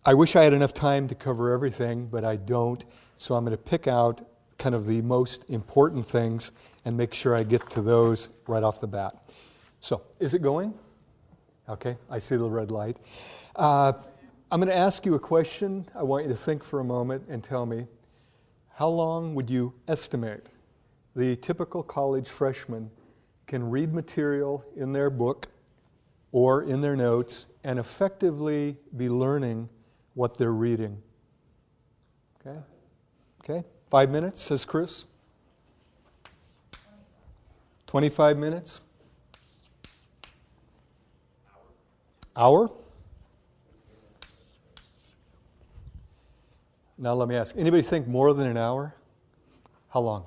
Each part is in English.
I wish I had enough time to cover everything, but I don't. So I'm going to pick out kind of the most important things and make sure I get to those right off the bat. So, is it going? Okay, I see the red light. I'm going to ask you a question. I want you to think for a moment and tell me, how long would you estimate the typical college freshman can read material in their book or in their notes and effectively be learning what they're reading? Okay? Okay? 5 minutes, says Chris. 25 minutes? Hour? Now let me ask, anybody think more than an hour? How long?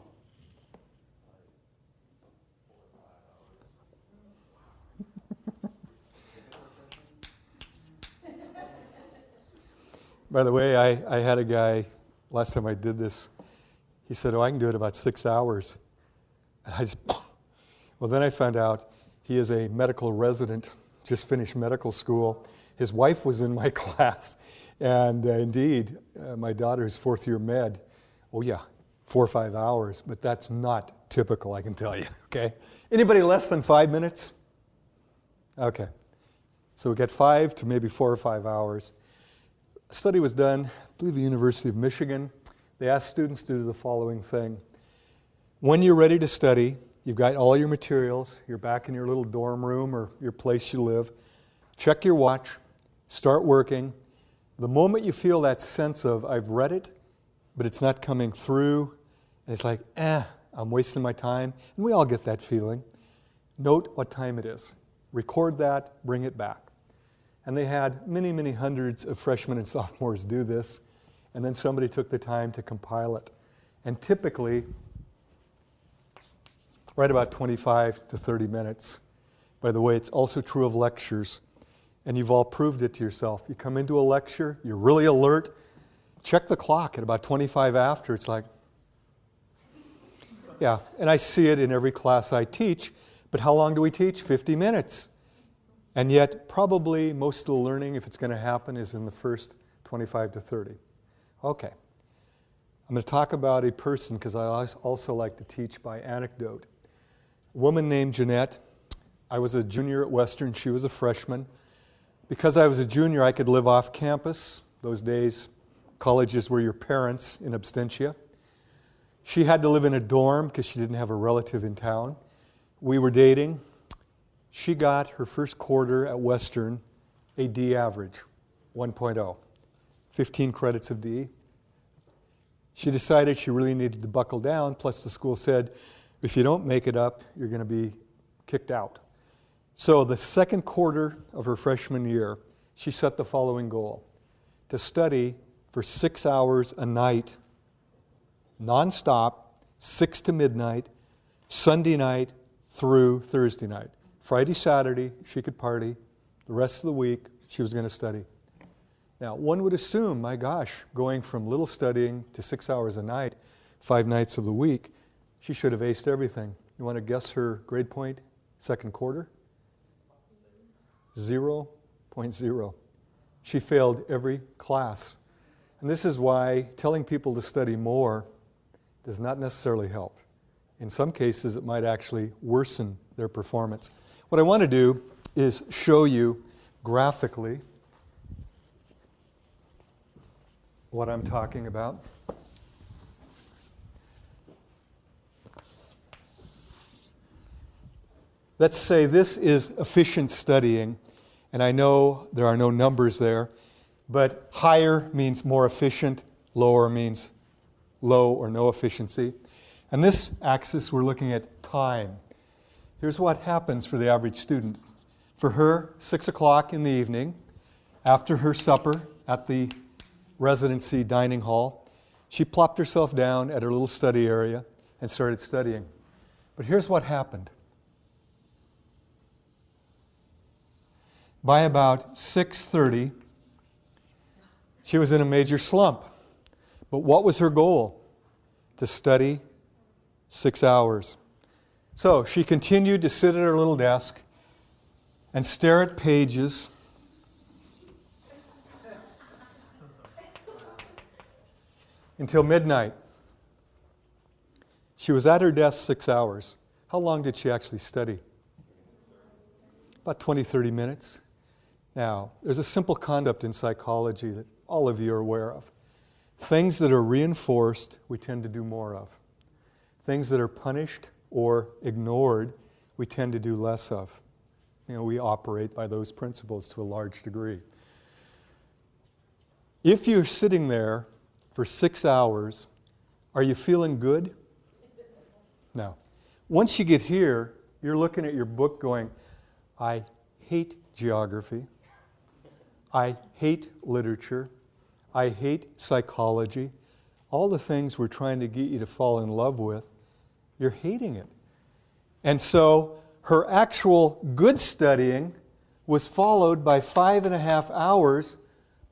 By the way, I had a guy, last time I did this, he said, oh, I can do it about 6 hours. And I just, well, then I found out he is a medical resident, just finished medical school. His wife was in my class. And indeed, my daughter's fourth year med, oh yeah, 4 or 5 hours, but that's not typical, I can tell you, okay? Anybody less than 5 minutes? Okay. So we got 5 to maybe 4 or 5 hours. A study was done, I believe the University of Michigan. They asked students to do the following thing. When you're ready to study, you've got all your materials, you're back in your little dorm room or your place you live, check your watch, start working. The moment you feel that sense of, I've read it, but it's not coming through, and it's like, I'm wasting my time, and we all get that feeling. Note what time it is. Record that, bring it back. And they had many, many hundreds of freshmen and sophomores do this, and then somebody took the time to compile it. And typically, right about 25 to 30 minutes. By the way, it's also true of lectures. And you've all proved it to yourself. You come into a lecture, you're really alert, check the clock at about 25 after, it's like, yeah, and I see it in every class I teach, but how long do we teach? 50 minutes. And yet, probably most of the learning, if it's going to happen, is in the first 25 to 30. Okay. I'm going to talk about a person, because I also like to teach by anecdote. A woman named Jeanette. I was a junior at Western, she was a freshman. Because I was a junior, I could live off campus. Those days, colleges were your parents in absentia. She had to live in a dorm because she didn't have a relative in town. We were dating. She got her first quarter at Western a D average, 1.0, 15 credits of D. She decided she really needed to buckle down, plus the school said, if you don't make it up, you're going to be kicked out. So the second quarter of her freshman year, she set the following goal: to study for 6 hours a night, nonstop, 6 to midnight, Sunday night through Thursday night. Friday, Saturday, she could party. The rest of the week, she was going to study. Now, one would assume, my gosh, going from little studying to 6 hours a night, 5 nights of the week, she should have aced everything. You want to guess her grade point, second quarter? 0.0. She failed every class. And this is why telling people to study more does not necessarily help. In some cases, it might actually worsen their performance. What I want to do is show you graphically what I'm talking about. Let's say this is efficient studying, and I know there are no numbers there, but higher means more efficient, lower means low or no efficiency. And this axis, we're looking at time. Here's what happens for the average student. For her, 6 o'clock in the evening, after her supper at the residency dining hall, she plopped herself down at her little study area and started studying. But here's what happened. By about 6:30, she was in a major slump. But what was her goal? To study 6 hours. So she continued to sit at her little desk and stare at pages until midnight. She was at her desk 6 hours. How long did she actually study? About 20, 30 minutes. Now, there's a simple concept in psychology that all of you are aware of. Things that are reinforced, we tend to do more of. Things that are punished or ignored, we tend to do less of. We operate by those principles to a large degree. If you're sitting there for 6 hours, are you feeling good? No. Once you get here, you're looking at your book going, I hate geography. I hate literature. I hate psychology. All the things we're trying to get you to fall in love with, you're hating it. And so her actual good studying was followed by 5.5 hours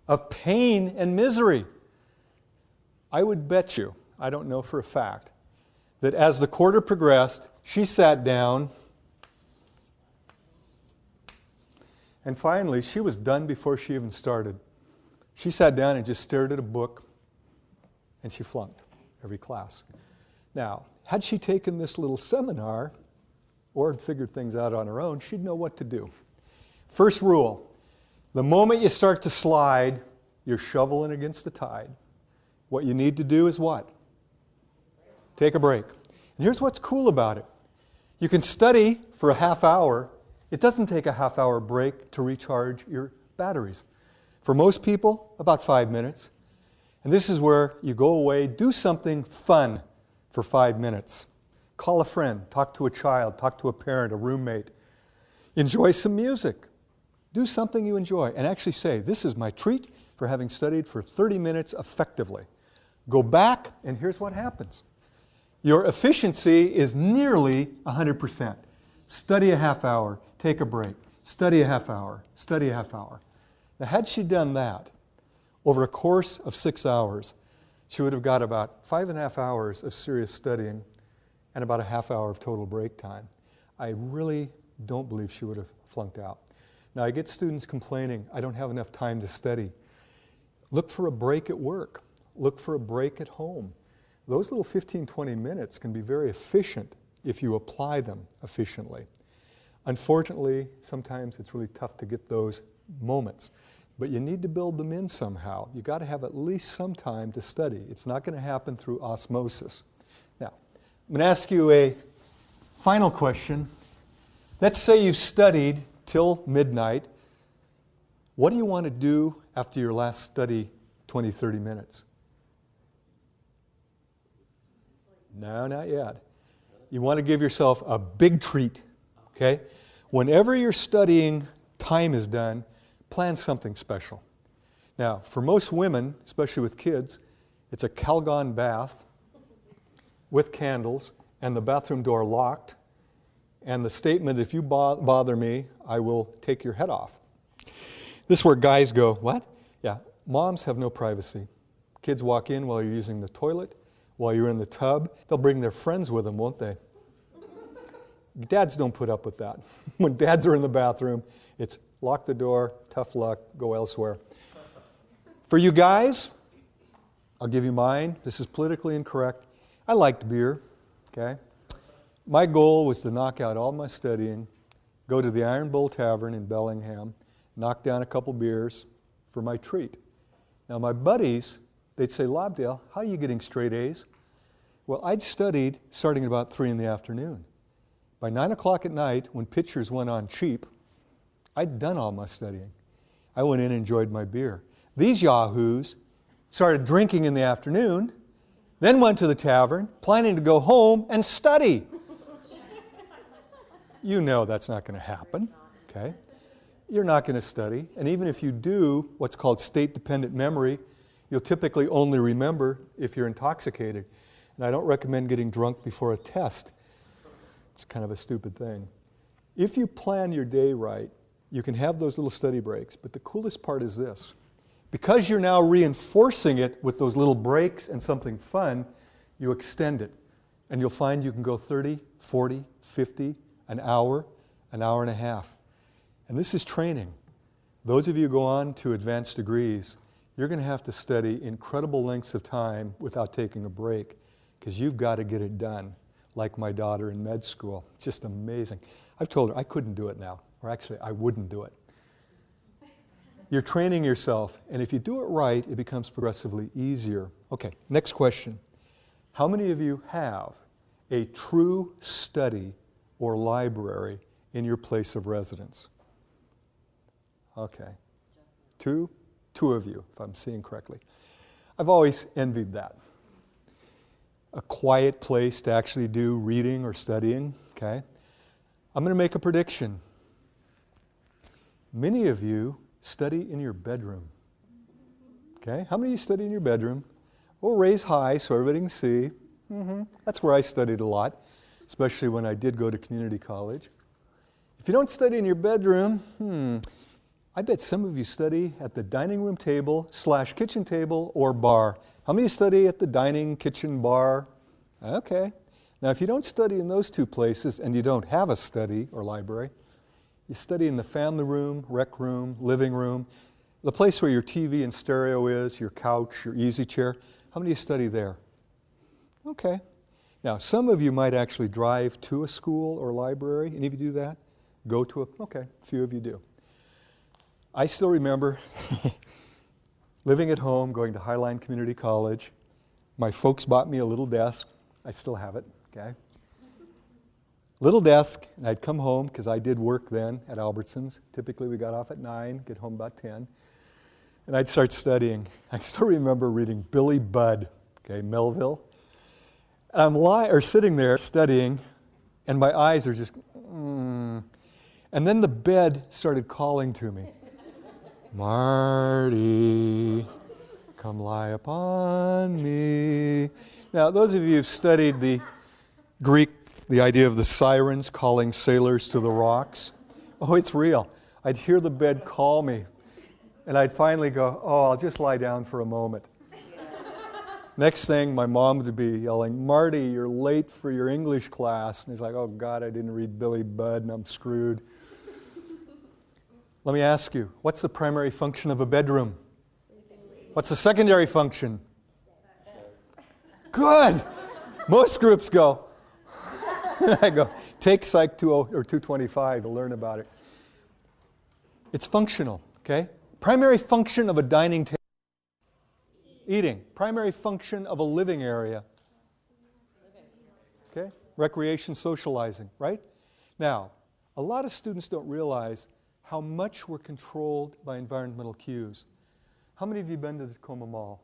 of pain and misery. I would bet you, I don't know for a fact, that as the quarter progressed, she sat down, and finally, she was done before she even started. She sat down and just stared at a book, and she flunked every class. Now, had she taken this little seminar or figured things out on her own, she'd know what to do. First rule, the moment you start to slide, you're shoveling against the tide. What you need to do is what? Take a break. And here's what's cool about it. You can study for a half hour. It doesn't take a half-hour break to recharge your batteries. For most people, about 5 minutes. And this is where you go away, do something fun for 5 minutes. Call a friend, talk to a child, talk to a parent, a roommate. Enjoy some music. Do something you enjoy and actually say, this is my treat for having studied for 30 minutes effectively. Go back and here's what happens. Your efficiency is nearly 100%. Study a half hour, take a break. Study a half hour, study a half hour. Now, had she done that over a course of 6 hours, she would have got about 5.5 hours of serious studying and about a half hour of total break time. I really don't believe she would have flunked out. Now, I get students complaining, I don't have enough time to study. Look for a break at work. Look for a break at home. Those little 15, 20 minutes can be very efficient if you apply them efficiently. Unfortunately, sometimes it's really tough to get those moments, but you need to build them in somehow. You've got to have at least some time to study. It's not going to happen through osmosis. Now, I'm going to ask you a final question. Let's say you've studied till midnight. What do you want to do after your last study 20, 30 minutes? No, not yet. You want to give yourself a big treat, okay? Whenever your studying time is done, plan something special. Now, for most women, especially with kids, it's a Calgon bath with candles and the bathroom door locked and the statement, if you bother me, I will take your head off. This is where guys go, what? Yeah, moms have no privacy. Kids walk in while you're using the toilet, while you're in the tub. They'll bring their friends with them, won't they? Dads don't put up with that. When dads are in the bathroom, it's lock the door, tough luck, go elsewhere. For you guys, I'll give you mine. This is politically incorrect. I liked beer, okay? My goal was to knock out all my studying, go to the Iron Bull Tavern in Bellingham, knock down a couple beers for my treat. Now my buddies, they'd say, Lobdell, how are you getting straight A's? Well, I'd studied starting at about 3 in the afternoon. By 9 o'clock at night, when pictures went on cheap, I'd done all my studying. I went in and enjoyed my beer. These yahoos started drinking in the afternoon, then went to the tavern, planning to go home and study. You know that's not going to happen, okay? You're not going to study, and even if you do what's called state-dependent memory, you'll typically only remember if you're intoxicated. And I don't recommend getting drunk before a test. It's kind of a stupid thing. If you plan your day right, you can have those little study breaks, but the coolest part is this. Because you're now reinforcing it with those little breaks and something fun, you extend it. And you'll find you can go 30, 40, 50, an hour and a half. And this is training. Those of you who go on to advanced degrees, you're going to have to study incredible lengths of time without taking a break, because you've got to get it done, like my daughter in med school. It's just amazing. I've told her I couldn't do it now, or actually I wouldn't do it. You're training yourself, and if you do it right, it becomes progressively easier. Okay, next question. How many of you have a true study or library in your place of residence? Okay. Two? Two of you, if I'm seeing correctly. I've always envied that. A quiet place to actually do reading or studying, okay? I'm going to make a prediction. Many of you study in your bedroom, okay? How many of you study in your bedroom? We'll raise high so everybody can see. That's where I studied a lot, especially when I did go to community college. If you don't study in your bedroom, I bet some of you study at the dining room table / kitchen table or bar. How many study at the dining, kitchen, bar? Okay. Now, if you don't study in those two places and you don't have a study or library, you study in the family room, rec room, living room, the place where your TV and stereo is, your couch, your easy chair. How many of you study there? Okay. Now, some of you might actually drive to a school or library. Any of you do that? Go to okay, a few of you do. I still remember living at home, going to Highline Community College. My folks bought me a little desk. I still have it, okay? Little desk, and I'd come home, because I did work then at Albertsons. Typically we got off at 9, get home about 10. And I'd start studying. I still remember reading Billy Budd, okay, Melville. And I'm sitting there studying, and my eyes are just, And then the bed started calling to me. Marty, come lie upon me. Now, those of you who've studied the Greek, the idea of the sirens calling sailors to the rocks, oh, it's real. I'd hear the bed call me, and I'd finally go, oh, I'll just lie down for a moment. Next thing, my mom would be yelling, Marty, you're late for your English class. And he's like, oh, God, I didn't read Billy Budd, and I'm screwed. Let me ask you, what's the primary function of a bedroom? What's the secondary function? Good. Most groups go. I go, take Psych 20 or 225 to learn about it. It's functional, okay? Primary function of a dining table. Eating. Primary function of a living area. Okay? Recreation, socializing, right? Now, a lot of students don't realize how much we're controlled by environmental cues. How many of you been to the Tacoma Mall?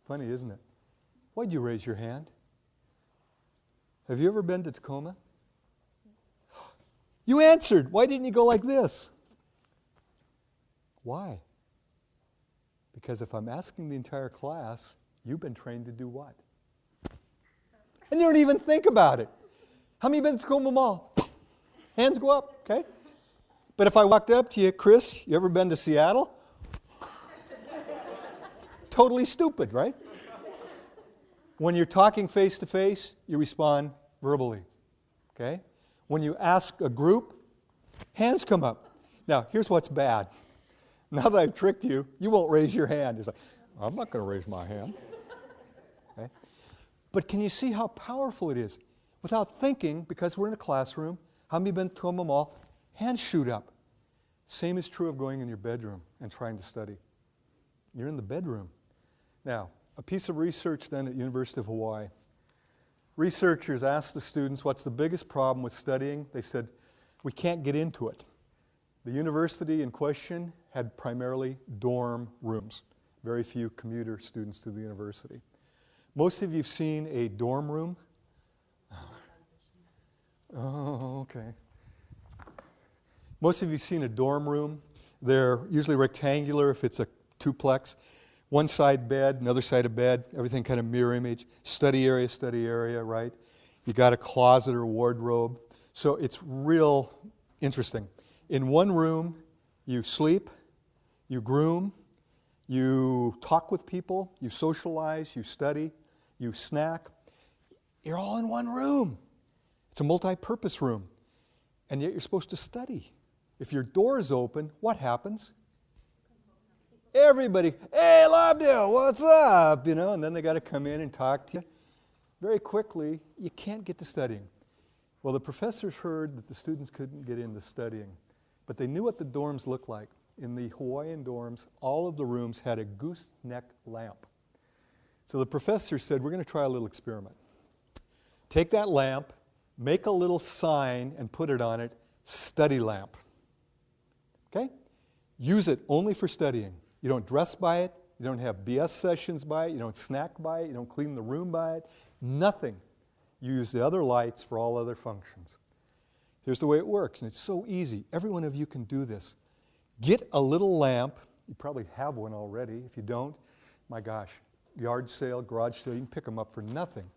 Funny, isn't it? Why'd you raise your hand? Have you ever been to Tacoma? You answered. Why didn't you go like this? Why? Because if I'm asking the entire class, you've been trained to do what? And you don't even think about it. How many have been to Tacoma Mall? Hands go up, okay? But if I walked up to you, Chris, you ever been to Seattle? Totally stupid, right? When you're talking face to face, you respond verbally, okay? When you ask a group, hands come up. Now, here's what's bad. Now that I've tricked you, you won't raise your hand. It's like, I'm not going to raise my hand. Okay? But can you see how powerful it is? Without thinking, because we're in a classroom, how many have been to Tacoma Mall? Hands shoot up. Same is true of going in your bedroom and trying to study. You're in the bedroom. Now, a piece of research done at University of Hawaii. Researchers asked the students, what's the biggest problem with studying? They said, we can't get into it. The university in question had primarily dorm rooms. Very few commuter students to the university. Most of you have seen a dorm room. Oh, okay. Most of you have seen a dorm room. They're usually rectangular if it's a duplex. One side bed, another side of bed, everything kind of mirror image. Study area, right? You got a closet or wardrobe. So it's real interesting. In one room, you sleep, you groom, you talk with people, you socialize, you study, you snack. You're all in one room. It's a multi-purpose room. And yet you're supposed to study. If your door is open, what happens? Everybody, hey, Lobdell, what's up? You know, and then they got to come in and talk to you. Very quickly, you can't get to studying. Well, the professors heard that the students couldn't get into studying, but they knew what the dorms looked like. In the Hawaiian dorms, all of the rooms had a gooseneck lamp. So the professor said, we're going to try a little experiment. Take that lamp, make a little sign, and put it on it, study lamp. Okay? Use it only for studying. You don't dress by it, you don't have BS sessions by it, you don't snack by it, you don't clean the room by it, nothing. You use the other lights for all other functions. Here's the way it works, and it's so easy. Every one of you can do this. Get a little lamp. You probably have one already. If you don't, my gosh, yard sale, garage sale, you can pick them up for nothing.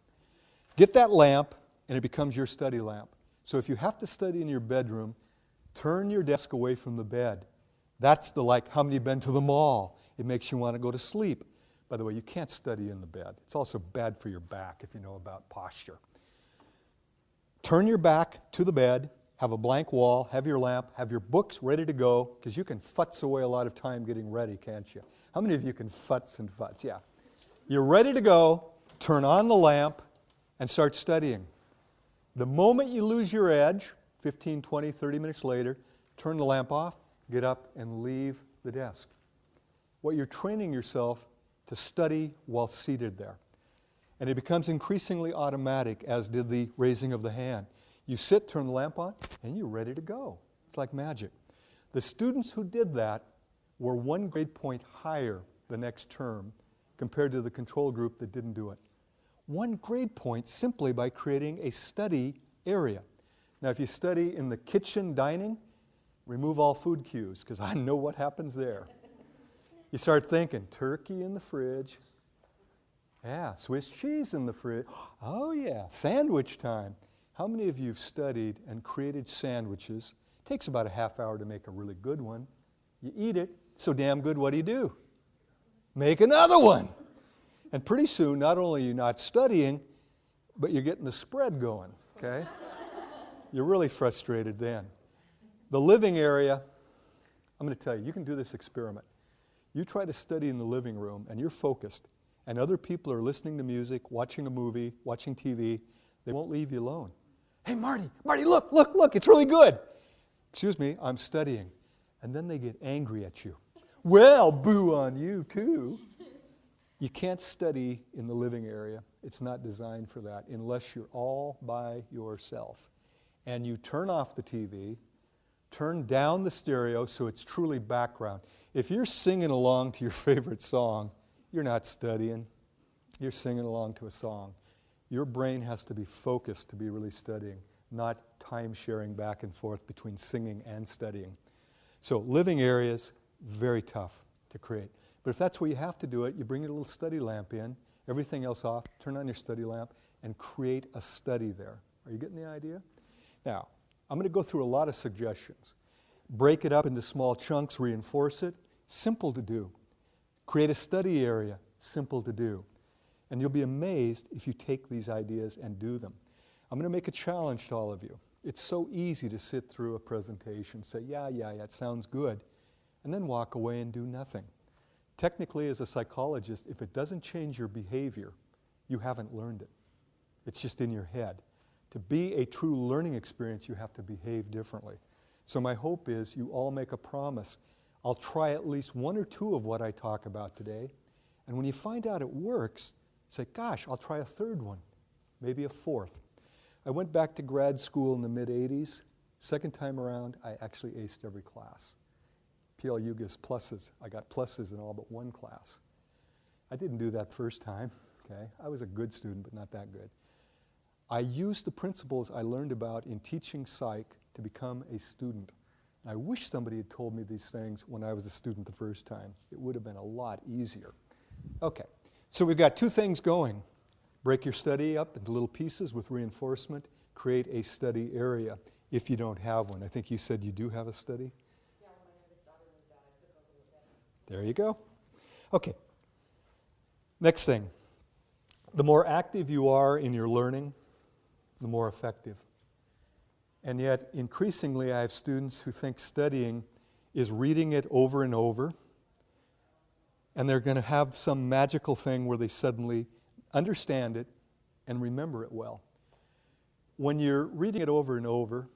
Get that lamp, and it becomes your study lamp. So if you have to study in your bedroom, turn your desk away from the bed. That's the like, how many have been to the mall? It makes you want to go to sleep. By the way, you can't study in the bed. It's also bad for your back if you know about posture. Turn your back to the bed, have a blank wall, have your lamp, have your books ready to go, because you can futz away a lot of time getting ready, can't you? How many of you can futz and futz? Yeah. You're ready to go, turn on the lamp, and start studying. The moment you lose your edge, 15, 20, 30 minutes later, turn the lamp off, get up, and leave the desk. What you're training yourself to study while seated there. And it becomes increasingly automatic, as did the raising of the hand. You sit, turn the lamp on, and you're ready to go. It's like magic. The students who did that were 1 grade point higher the next term compared to the control group that didn't do it. 1 grade point simply by creating a study area. Now, if you study in the kitchen dining, remove all food cues, because I know what happens there. You start thinking, turkey in the fridge. Yeah, Swiss cheese in the fridge. Oh yeah, sandwich time. How many of you have studied and created sandwiches? It takes about a half hour to make a really good one. You eat it, so damn good, what do? Make another one. And pretty soon, not only are you not studying, but you're getting the spread going, okay? You're really frustrated then. The living area, I'm going to tell you, you can do this experiment. You try to study in the living room, and you're focused, and other people are listening to music, watching a movie, watching TV. They won't leave you alone. Hey, Marty, look, it's really good. Excuse me, I'm studying. And then they get angry at you. Well, boo on you, too. You can't study in the living area. It's not designed for that unless you're all by yourself. And you turn off the TV, turn down the stereo so it's truly background. If you're singing along to your favorite song, you're not studying. You're singing along to a song. Your brain has to be focused to be really studying, not time sharing back and forth between singing and studying. So living areas, very tough to create. But if that's where you have to do it, you bring your little study lamp in, everything else off, turn on your study lamp, and create a study there. Are you getting the idea? Now, I'm going to go through a lot of suggestions. Break it up into small chunks, reinforce it, simple to do. Create a study area, simple to do. And you'll be amazed if you take these ideas and do them. I'm going to make a challenge to all of you. It's so easy to sit through a presentation, say, yeah, it sounds good, and then walk away and do nothing. Technically, as a psychologist, if it doesn't change your behavior, you haven't learned it. It's just in your head. To be a true learning experience, you have to behave differently. So my hope is you all make a promise. I'll try at least 1 or 2 of what I talk about today, and when you find out it works, say, gosh, I'll try a 3rd one, maybe a 4th. I went back to grad school in the mid-'80s. Second time around, I actually aced every class. PLU gives pluses. I got pluses in all but 1 class. I didn't do that first time, okay? I was a good student, but not that good. I used the principles I learned about in teaching psych to become a student. I wish somebody had told me these things when I was a student the first time. It would have been a lot easier. Okay, so we've got 2 things going. Break your study up into little pieces with reinforcement. Create a study area if you don't have one. I think you said you do have a study? Yeah, when my youngest daughter moved out, I took over with them. There you go. Okay. Next thing. The more active you are in your learning, the more effective. And yet, increasingly, I have students who think studying is reading it over and over, and they're going to have some magical thing where they suddenly understand it and remember it well. When you're reading it over and over,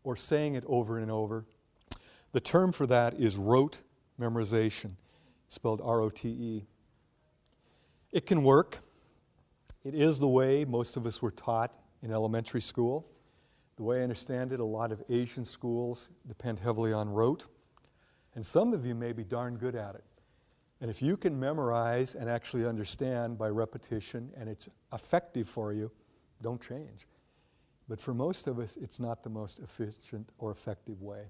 or saying it over and over, the term for that is rote memorization, spelled R-O-T-E. It can work. It is the way most of us were taught in elementary school. The way I understand it, a lot of Asian schools depend heavily on rote. And some of you may be darn good at it. And if you can memorize and actually understand by repetition and it's effective for you, don't change. But for most of us, it's not the most efficient or effective way.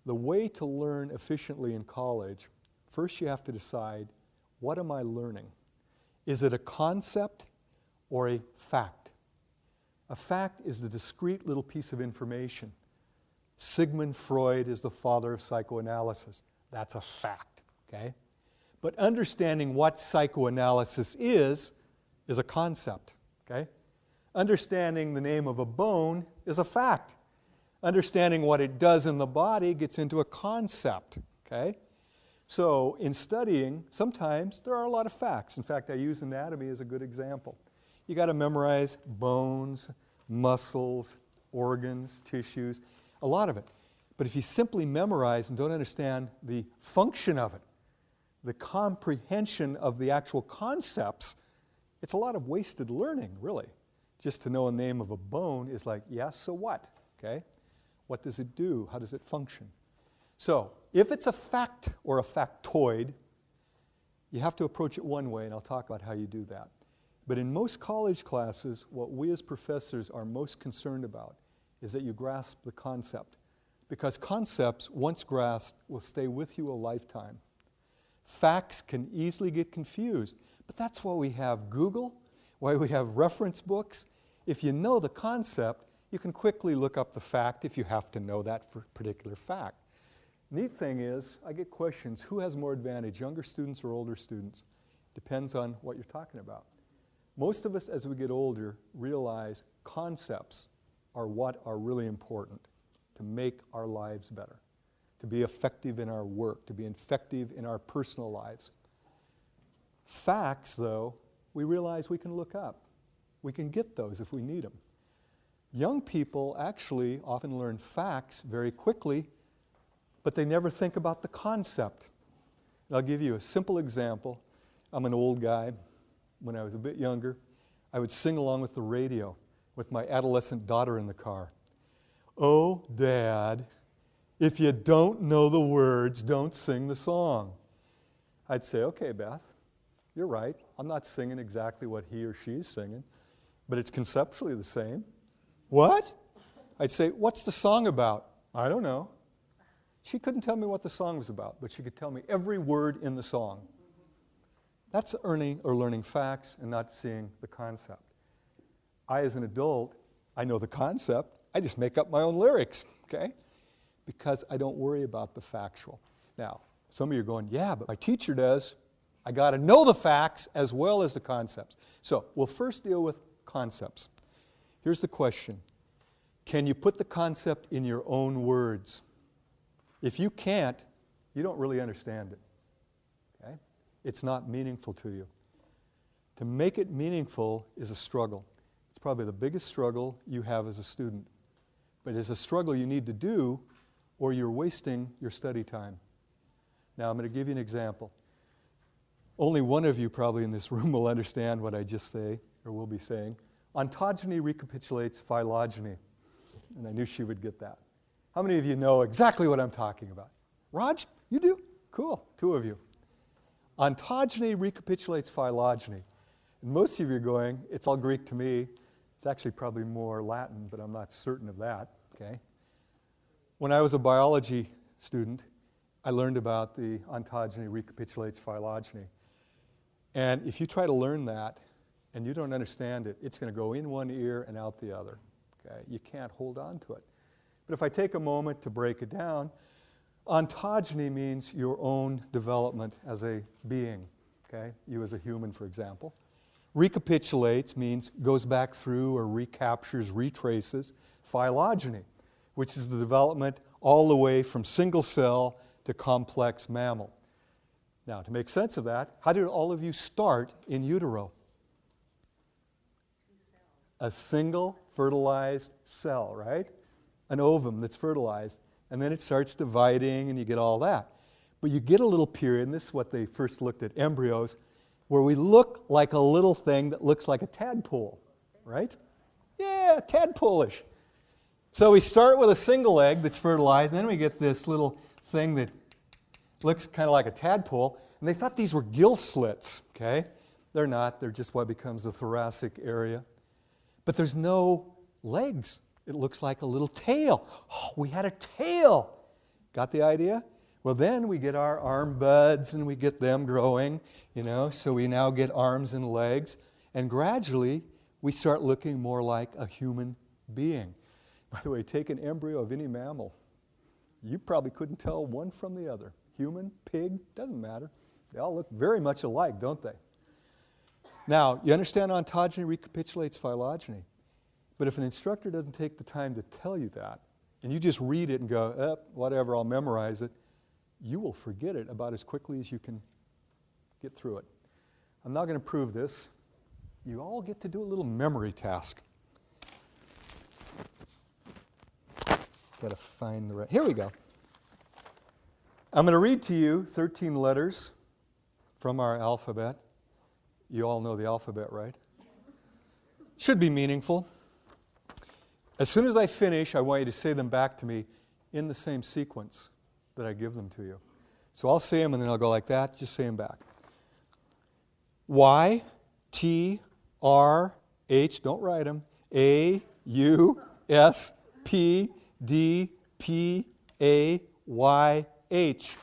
The way to learn efficiently in college, first you have to decide, what am I learning? Is it a concept or a fact? A fact is the discrete little piece of information. Sigmund Freud is the father of psychoanalysis. That's a fact, okay? But understanding what psychoanalysis is a concept, okay? Understanding the name of a bone is a fact. Understanding what it does in the body gets into a concept, okay? So in studying, sometimes there are a lot of facts. In fact, I use anatomy as a good example. You got to memorize bones, muscles, organs, tissues, a lot of it. But if you simply memorize and don't understand the function of it, the comprehension of the actual concepts, it's a lot of wasted learning, really. Just to know a name of a bone is like, yes, so what? Okay? What does it do? How does it function? So, if it's a fact or a factoid, you have to approach it one way, and I'll talk about how you do that. But in most college classes, what we as professors are most concerned about is that you grasp the concept. Because concepts, once grasped, will stay with you a lifetime. Facts can easily get confused, but that's why we have Google, why we have reference books. If you know the concept, you can quickly look up the fact if you have to know that for a particular fact. Neat thing is, I get questions, who has more advantage, younger students or older students? Depends on what you're talking about. Most of us, as we get older, realize concepts are what are really important to make our lives better, to be effective in our work, to be effective in our personal lives. Facts, though, we realize we can look up. We can get those if we need them. Young people actually often learn facts very quickly, but they never think about the concept. And I'll give you a simple example. I'm an old guy. When I was a bit younger, I would sing along with the radio with my adolescent daughter in the car. Oh, Dad, if you don't know the words, don't sing the song. I'd say, okay, Beth, you're right. I'm not singing exactly what he or she's singing, but it's conceptually the same. What? I'd say, what's the song about? I don't know. She couldn't tell me what the song was about, but she could tell me every word in the song. That's learning facts and not seeing the concept. I, as an adult, I know the concept. I just make up my own lyrics, okay? Because I don't worry about the factual. Now, some of you are going, yeah, but my teacher does. I got to know the facts as well as the concepts. So we'll first deal with concepts. Here's the question. Can you put the concept in your own words? If you can't, you don't really understand it. Okay? It's not meaningful to you. To make it meaningful is a struggle. It's probably the biggest struggle you have as a student. But it's a struggle you need to do or you're wasting your study time. Now, I'm going to give you an example. Only one of you probably in this room will understand what I just say, or will be saying. Ontogeny recapitulates phylogeny. And I knew she would get that. How many of you know exactly what I'm talking about? Raj, you do? Cool, 2 of you. Ontogeny recapitulates phylogeny. And most of you are going, it's all Greek to me. It's actually probably more Latin, but I'm not certain of that, okay? When I was a biology student, I learned about the ontogeny recapitulates phylogeny. And if you try to learn that and you don't understand it, it's going to go in one ear and out the other, okay? You can't hold on to it. But if I take a moment to break it down, ontogeny means your own development as a being, okay? You as a human, for example. Recapitulates means goes back through or recaptures, retraces phylogeny, which is the development all the way from single cell to complex mammal. Now, to make sense of that, how did all of you start in utero? A single fertilized cell, right? An ovum that's fertilized. And then it starts dividing and you get all that. But you get a little period, and this is what they first looked at embryos, where we look like a little thing that looks like a tadpole, right? Yeah, tadpole-ish. So we start with a single egg that's fertilized, and then we get this little thing that looks kind of like a tadpole, and they thought these were gill slits, okay? They're not, they're just what becomes the thoracic area. But there's no legs. It looks like a little tail. Oh, we had a tail. Got the idea? Well, then we get our arm buds and we get them growing, so we now get arms and legs. And gradually, we start looking more like a human being. By the way, take an embryo of any mammal. You probably couldn't tell one from the other. Human, pig, doesn't matter. They all look very much alike, don't they? Now, you understand ontogeny recapitulates phylogeny. But if an instructor doesn't take the time to tell you that, and you just read it and go, whatever, I'll memorize it, you will forget it about as quickly as you can get through it. I'm not going to prove this. You all get to do a little memory task. Got to find the right. Here we go. I'm going to read to you 13 letters from our alphabet. You all know the alphabet, right? Should be meaningful. As soon as I finish, I want you to say them back to me in the same sequence that I give them to you. So I'll say them and then I'll go like that. Just say them back. Y, T, R, H, don't write them. A, U, S, P, D, P, A, Y, H.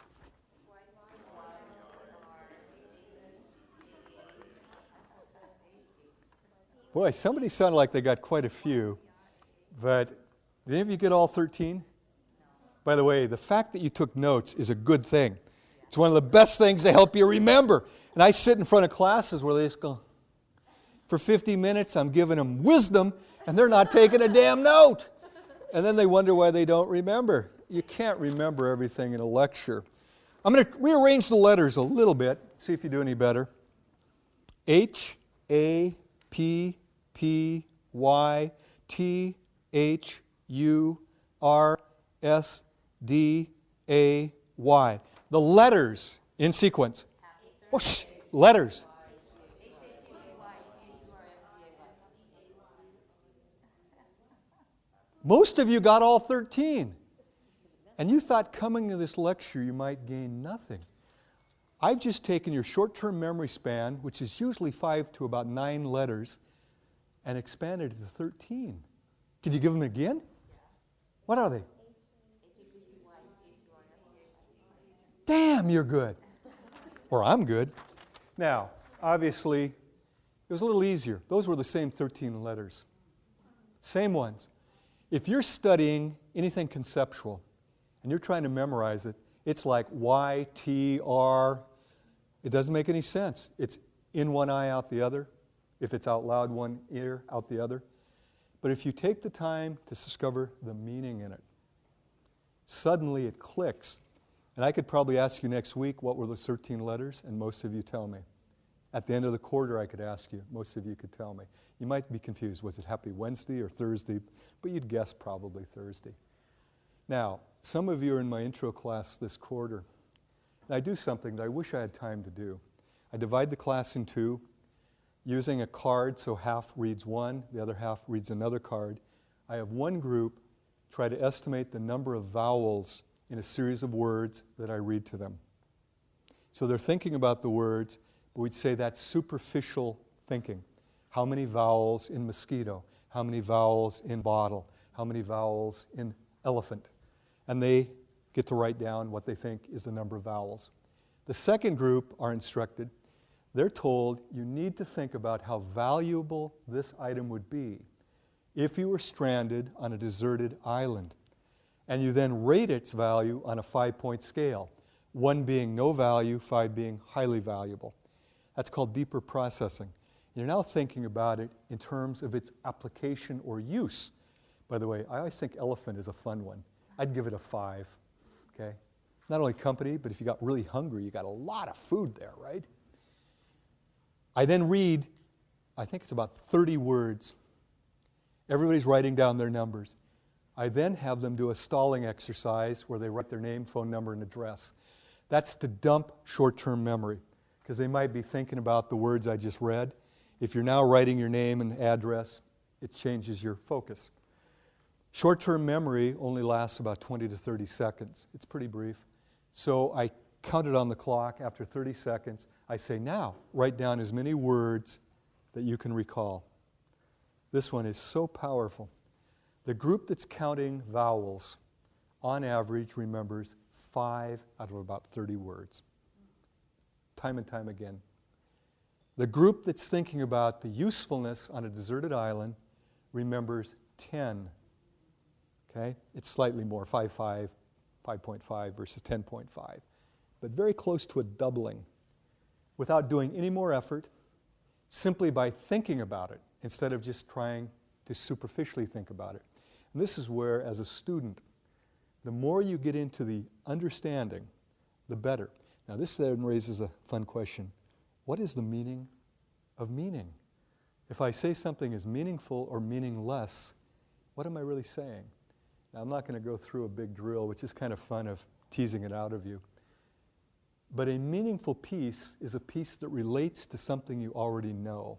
Boy, somebody sounded like they got quite a few. But did any of you get all 13? By the way, the fact that you took notes is a good thing. It's one of the best things to help you remember. And I sit in front of classes where they just go, for 50 minutes I'm giving them wisdom, and they're not taking a damn note. And then they wonder why they don't remember. You can't remember everything in a lecture. I'm going to rearrange the letters a little bit, see if you do any better. H, A, P, P, Y, T, H, U, R, S, D, A, Y. The letters in sequence. Oh, letters. Most of you got all 13. And you thought coming to this lecture you might gain nothing. I've just taken your short-term memory span, which is usually 5 to about 9 letters, and expanded it to 13. Can you give them again? What are they? Damn, you're good. Or I'm good. Now, obviously, it was a little easier. Those were the same 13 letters. Same ones. If you're studying anything conceptual and you're trying to memorize it, it's like Y, T, R. It doesn't make any sense. It's in one eye, out the other. If it's out loud, one ear, out the other. But if you take the time to discover the meaning in it, suddenly it clicks. And I could probably ask you next week what were the 13 letters, and most of you tell me. At the end of the quarter, I could ask you. Most of you could tell me. You might be confused. Was it Happy Wednesday or Thursday? But you'd guess probably Thursday. Now, some of you are in my intro class this quarter. And I do something that I wish I had time to do. I divide the class in two, using a card so half reads one, the other half reads another card. I have one group try to estimate the number of vowels in a series of words that I read to them. So they're thinking about the words, but we'd say that's superficial thinking. How many vowels in mosquito? How many vowels in bottle? How many vowels in elephant? And they get to write down what they think is the number of vowels. The second group are instructed. They're told you need to think about how valuable this item would be if you were stranded on a deserted island. And you then rate its value on a 5-point scale, 1 being no value, 5 being highly valuable. That's called deeper processing. You're now thinking about it in terms of its application or use. By the way, I always think elephant is a fun one. I'd give it a 5, okay? Not only company, but if you got really hungry, you got a lot of food there, right? I then read, I think it's about 30 words. Everybody's writing down their numbers. I then have them do a stalling exercise where they write their name, phone number, and address. That's to dump short-term memory, because they might be thinking about the words I just read. If you're now writing your name and address, it changes your focus. Short-term memory only lasts about 20 to 30 seconds. It's pretty brief. So I count it on the clock. After 30 seconds, I say, now, write down as many words that you can recall. This one is so powerful. The group that's counting vowels, on average, remembers 5 out of about 30 words. Time and time again. The group that's thinking about the usefulness on a deserted island remembers 10. Okay? It's slightly more, 5.5 versus 10.5. But very close to a doubling without doing any more effort, simply by thinking about it instead of just trying to superficially think about it. And this is where, as a student, the more you get into the understanding, the better. Now, this then raises a fun question. What is the meaning of meaning? If I say something is meaningful or meaningless, what am I really saying? Now, I'm not going to go through a big drill, which is kind of fun of teasing it out of you. But a meaningful piece is a piece that relates to something you already know.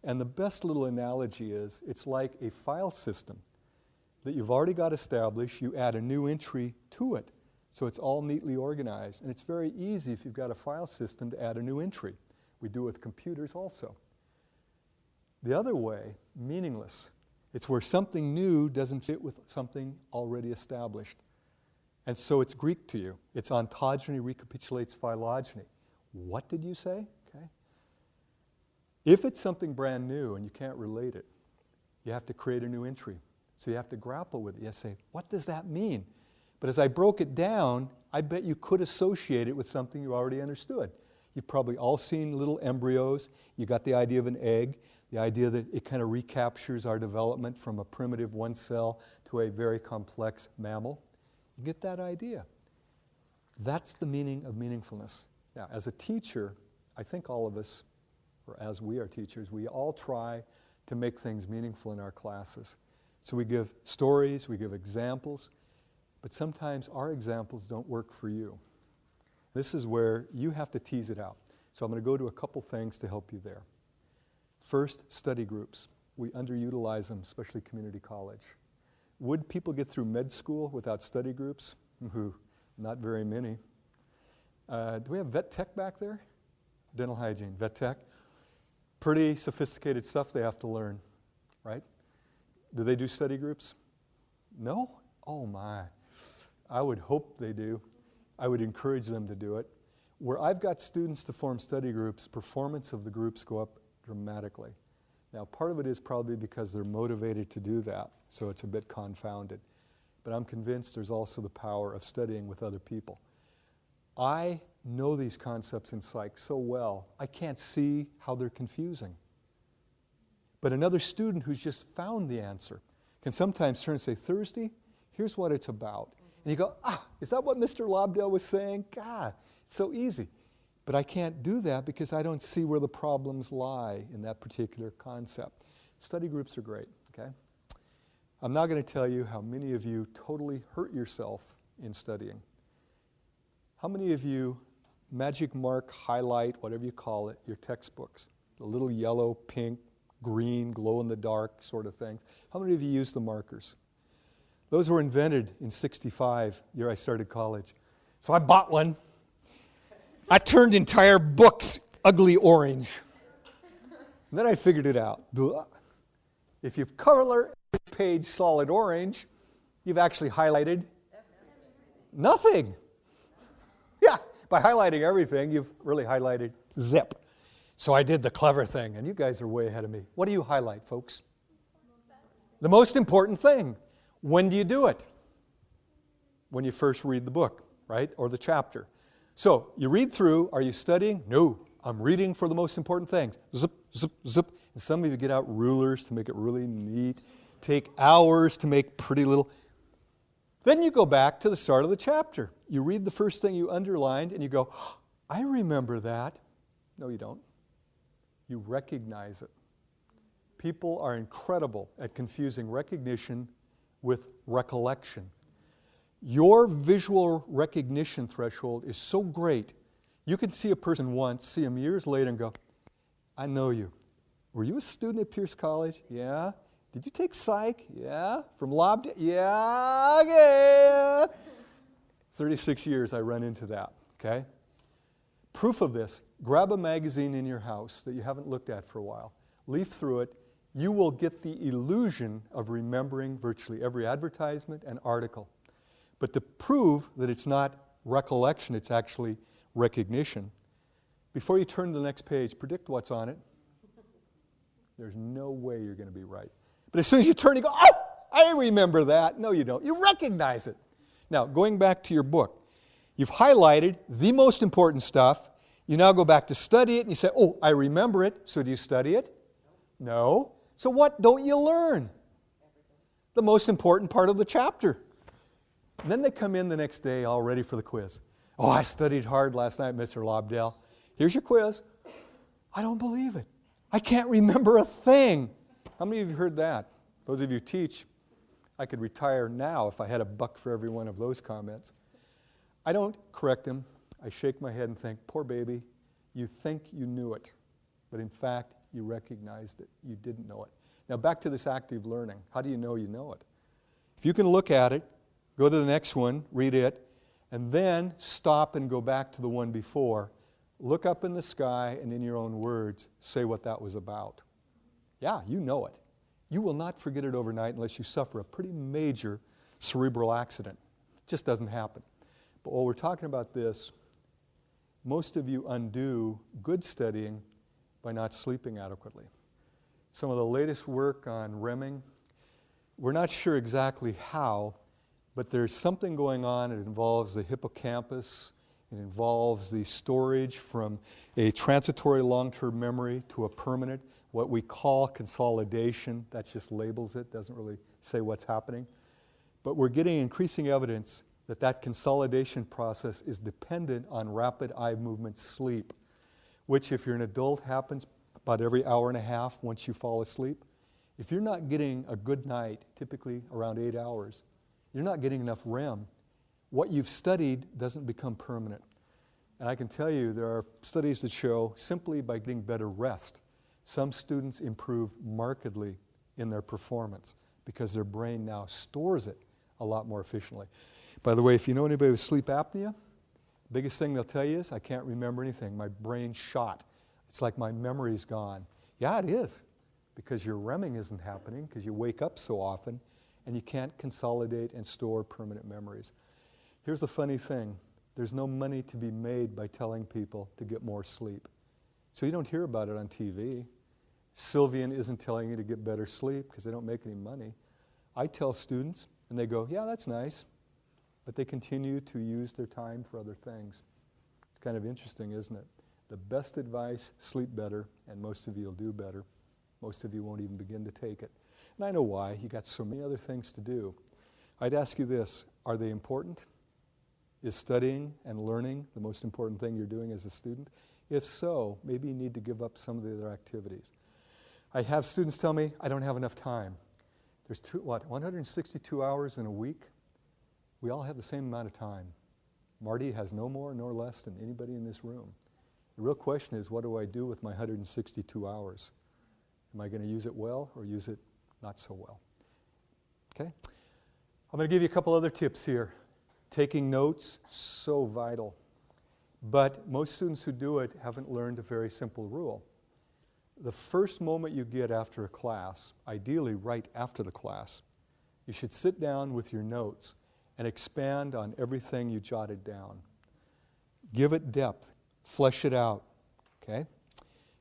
And the best little analogy is, it's like a file system that you've already got established. You add a new entry to it, so it's all neatly organized. And it's very easy if you've got a file system to add a new entry. We do it with computers also. The other way, meaningless. It's where something new doesn't fit with something already established. And so it's Greek to you. It's ontogeny recapitulates phylogeny. What did you say? Okay. If it's something brand new and you can't relate it, you have to create a new entry. So you have to grapple with it. You have to say, what does that mean? But as I broke it down, I bet you could associate it with something you already understood. You've probably all seen little embryos. You got the idea of an egg, the idea that it kind of recaptures our development from a primitive one cell to a very complex mammal. You get that idea. That's the meaning of meaningfulness. Now, as a teacher, I think all of us, or as we are teachers, we all try to make things meaningful in our classes. So we give stories, we give examples, but sometimes our examples don't work for you. This is where you have to tease it out. So I'm going to go to a couple things to help you there. First, study groups. We underutilize them, especially community college. Would people get through med school without study groups? Not very many. Do we have vet tech back there? Dental hygiene, vet tech. Pretty sophisticated stuff they have to learn, right? Do they do study groups? No? Oh my. I would hope they do. I would encourage them to do it. Where I've got students to form study groups, performance of the groups go up dramatically. Now, part of it is probably because they're motivated to do that, so it's a bit confounded. But I'm convinced there's also the power of studying with other people. I know these concepts in psych so well, I can't see how they're confusing. But another student who's just found the answer can sometimes turn and say, Thursday, here's what it's about. And you go, is that what Mr. Lobdell was saying? God, it's so easy. But I can't do that because I don't see where the problems lie in that particular concept. Study groups are great, okay? I'm now going to tell you how many of you totally hurt yourself in studying. How many of you magic mark, highlight, whatever you call it, your textbooks? The little yellow, pink, green, glow-in-the-dark sort of things. How many of you use the markers? Those were invented in '65, year I started college. So I bought one. I turned entire books ugly orange. And then I figured it out. If you color every page solid orange, you've actually highlighted nothing. Yeah, by highlighting everything, you've really highlighted zip. So I did the clever thing, and you guys are way ahead of me. What do you highlight, folks? The most important thing. When do you do it? When you first read the book, right? Or the chapter. So you read through. Are you studying? No. I'm reading for the most important things. Zip, zip, zip. And some of you get out rulers to make it really neat. Take hours to make pretty little. Then you go back to the start of the chapter. You read the first thing you underlined and you go, I remember that. No, you don't. You recognize it. People are incredible at confusing recognition with recollection. Your visual recognition threshold is so great, you can see a person once, see them years later and go, I know you. Were you a student at Pierce College? Yeah. Did you take psych? Yeah. From Lobdell? Yeah. 36 years I run into that, okay? Proof of this, grab a magazine in your house that you haven't looked at for a while, leaf through it, you will get the illusion of remembering virtually every advertisement and article. But to prove that it's not recollection, it's actually recognition, before you turn to the next page, predict what's on it. There's no way you're going to be right. But as soon as you turn, you go, oh, I remember that. No, you don't. You recognize it. Now, going back to your book, you've highlighted the most important stuff. You now go back to study it, and you say, oh, I remember it. So do you study it? No. So what don't you learn? The most important part of the chapter. And then they come in the next day all ready for the quiz. Oh, I studied hard last night, Mr. Lobdell. Here's your quiz. I don't believe it. I can't remember a thing. How many of you heard that? Those of you who teach, I could retire now if I had $1 for every one of those comments. I don't correct him. I shake my head and think, poor baby, you think you knew it, but in fact, you recognized it. You didn't know it. Now back to this active learning. How do you know it? If you can look at it, go to the next one, read it, and then stop and go back to the one before. Look up in the sky and in your own words, say what that was about. Yeah, you know it. You will not forget it overnight unless you suffer a pretty major cerebral accident. It just doesn't happen. But while we're talking about this, most of you undo good studying by not sleeping adequately. Some of the latest work on REMing, we're not sure exactly how, but there's something going on. It involves the hippocampus. It involves the storage from a transitory long-term memory to a permanent, what we call consolidation. That just labels it, doesn't really say what's happening. But we're getting increasing evidence that that consolidation process is dependent on rapid eye movement sleep, which if you're an adult happens about every hour and a half once you fall asleep. If you're not getting a good night, typically around 8 hours, you're not getting enough REM. What you've studied doesn't become permanent. And I can tell you there are studies that show simply by getting better rest, some students improve markedly in their performance because their brain now stores it a lot more efficiently. By the way, if you know anybody with sleep apnea, biggest thing they'll tell you is, I can't remember anything. My brain's shot. It's like my memory's gone. Yeah, it is, because your REMing isn't happening because you wake up so often and you can't consolidate and store permanent memories. Here's the funny thing. There's no money to be made by telling people to get more sleep. So you don't hear about it on TV. Sylvian isn't telling you to get better sleep because they don't make any money. I tell students, and they go, yeah, that's nice, but they continue to use their time for other things. It's kind of interesting, isn't it? The best advice, sleep better, and most of you will do better. Most of you won't even begin to take it. And I know why. You got so many other things to do. I'd ask you this, are they important? Is studying and learning the most important thing you're doing as a student? If so, maybe you need to give up some of the other activities. I have students tell me, I don't have enough time. There's 162 hours in a week? We all have the same amount of time. Marty has no more nor less than anybody in this room. The real question is, what do I do with my 162 hours? Am I going to use it well or use it not so well? Okay? I'm going to give you a couple other tips here. Taking notes, so vital. But most students who do it haven't learned a very simple rule. The first moment you get after a class, ideally right after the class, you should sit down with your notes and expand on everything you jotted down. Give it depth, flesh it out, okay?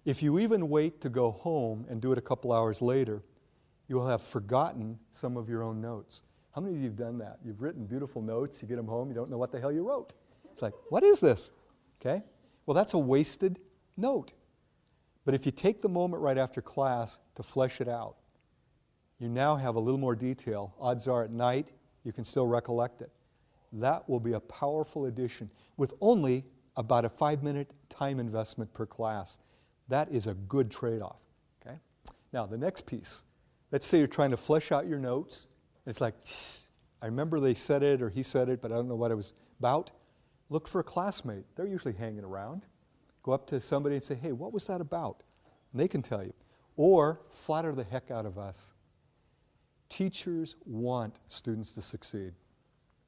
If you even wait to go home and do it a couple hours later, you will have forgotten some of your own notes. How many of you have done that? You've written beautiful notes, you get them home, you don't know what the hell you wrote. It's like, what is this? Okay? Well, that's a wasted note. But if you take the moment right after class to flesh it out, you now have a little more detail. Odds are at night, you can still recollect it. That will be a powerful addition with only about a 5-minute time investment per class. That is a good trade-off, okay? Now, the next piece. Let's say you're trying to flesh out your notes. It's like, I remember they said it or he said it, but I don't know what it was about. Look for a classmate. They're usually hanging around. Go up to somebody and say, hey, what was that about? And they can tell you. Or flatter the heck out of us. Teachers want students to succeed.